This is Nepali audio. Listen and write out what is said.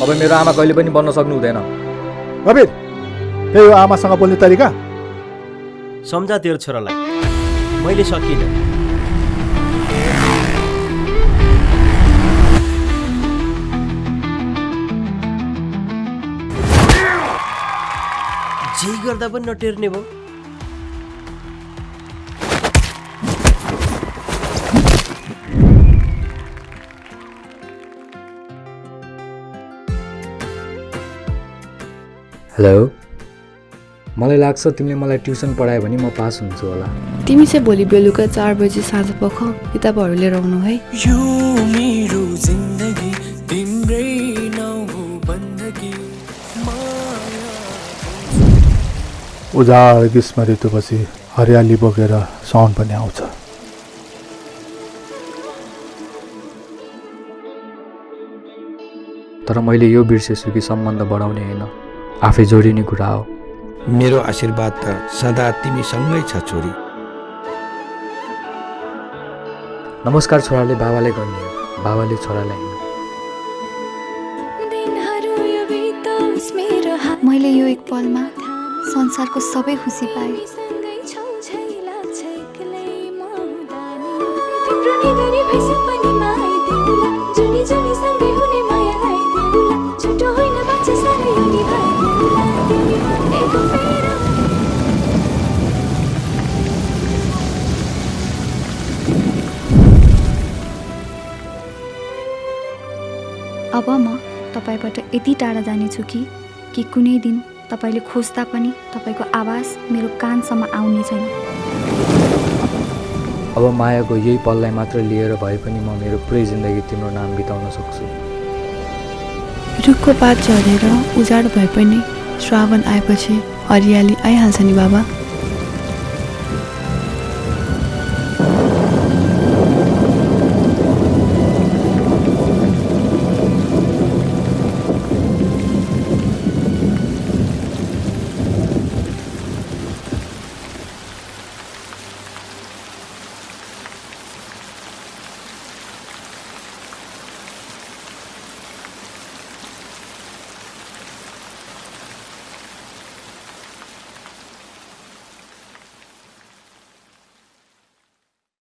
अब मेरो आमा कहिले पनि बन्न सक्नु हुँदैन। कबीर, त्यही हो आमासँग बोल्ने तरिका? सम्झा तेरो छोरालाई, मैले सकिनँ। जे गर्दा पनि नटेर्ने भयो। हेलो, मलाई लाग्छ तिमीले मलाई ट्युसन पढायो भने म पास हुन्छु होला। तिमी चाहिँ भोलि बेलुका 4 बजे साँझ पख किताबहरू लिएर आउनु है। यो मेरो जिन्दगी तिम्रै नहो बन्दगी उजाड ग्रीष्म ऋतुपछि हरियाली बोकेर साउन पनि आउँछ। तर मैले यो बिर्सेछु कि सम्बन्ध बढाउने होइन, आफै जोडिने कुरा हो। मेरो आशीर्वाद त सदा तिमीसँगै छ छोरी। नमस्कार छोराले बाबाले गर्ने हो, बाबाले छोरालाई होइन। मैले यो एक पलमा संसारको सबै खुसी पाएँ। अब म तपाईबाट यति टाढा जानेछु कि कुनै दिन तपाईले खोज्दा पनि तपाईको आवाज मेरो कानसम्म आउने छैन। अब मायाको यही पललाई मात्र लिएर भए पनि म मेरो पुरै जिन्दगी तिम्रो नाम बिताउन सक्छु। रुखको पात झरेर उजाड भए पनि श्रावण आएपछि हरियाली आइहाल्छ नि बाबा।